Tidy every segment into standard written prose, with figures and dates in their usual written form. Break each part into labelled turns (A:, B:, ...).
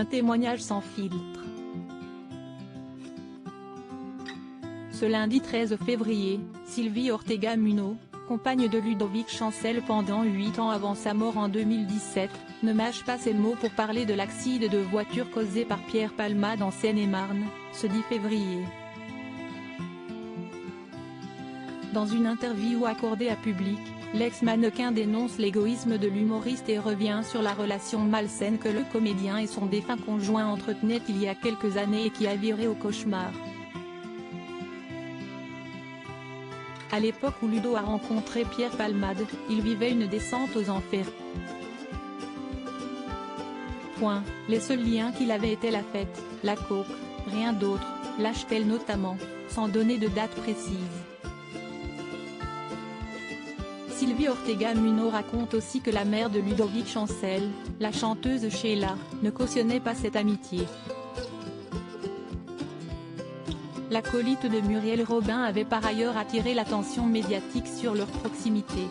A: Un témoignage sans filtre. Ce lundi 13 février, Sylvie Ortega Munoz, compagne de Ludovic Chancel pendant 8 ans avant sa mort en 2017, ne mâche pas ses mots pour parler de l'accident de voiture causé par Pierre Palmade en Seine-et-Marne, ce 10 février. Dans une interview accordée à Public, l'ex-mannequin dénonce l'égoïsme de l'humoriste et revient sur la relation malsaine que le comédien et son défunt conjoint entretenaient il y a quelques années et qui a viré au cauchemar. À l'époque où Ludo a rencontré Pierre Palmade, il vivait une descente aux enfers. Les seuls liens qu'il avait étaient la fête, la coke, rien d'autre, lâche-t-elle notamment, sans donner de date précise. Sylvie Ortega Munoz raconte aussi que la mère de Ludovic Chancel, la chanteuse Sheila, ne cautionnait pas cette amitié. L'acolyte de Muriel Robin avait par ailleurs attiré l'attention médiatique sur leur proximité.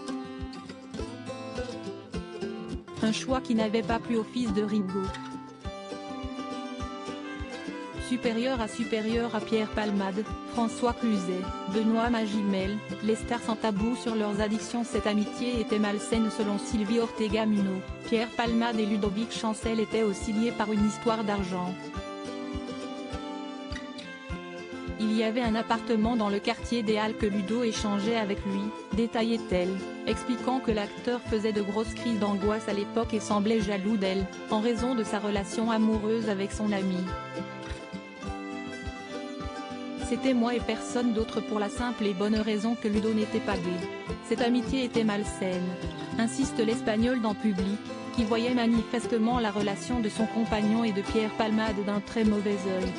A: Un choix qui n'avait pas plu au fils de Ringo. Supérieur à Pierre Palmade, François Cluzet, Benoît Magimel, les stars sans tabou sur leurs addictions. Cette amitié était malsaine selon Sylvie Ortega Munoz. Pierre Palmade et Ludovic Chancel étaient aussi liés par une histoire d'argent. Il y avait un appartement dans le quartier des Halles que Ludo échangeait avec lui, détaillait-elle, expliquant que l'acteur faisait de grosses crises d'angoisse à l'époque et semblait jaloux d'elle, en raison de sa relation amoureuse avec son ami. C'était moi et personne d'autre pour la simple et bonne raison que Ludo n'était pas gay. Cette amitié était malsaine, insiste l'Espagnol dans Public, qui voyait manifestement la relation de son compagnon et de Pierre Palmade d'un très mauvais œil.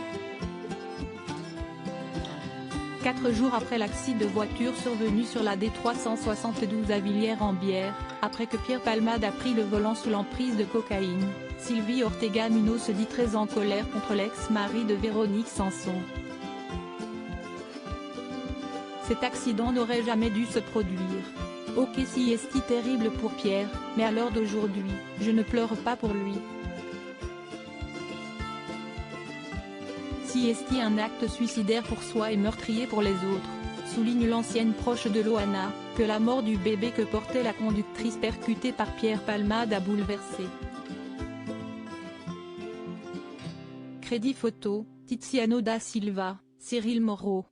A: 4 jours après l'accident de voiture survenu sur la D372 à Villiers-en-Bière, après que Pierre Palmade a pris le volant sous l'emprise de cocaïne, Sylvie Ortega Munoz se dit très en colère contre l'ex-mari de Véronique Sanson. Cet accident n'aurait jamais dû se produire. Ok, si est terrible pour Pierre, mais à l'heure d'aujourd'hui, je ne pleure pas pour lui. Si est un acte suicidaire pour soi et meurtrier pour les autres, souligne l'ancienne proche de Loana, que la mort du bébé que portait la conductrice percutée par Pierre Palmade a bouleversé. Crédit photo, Tiziano da Silva, Cyril Moreau.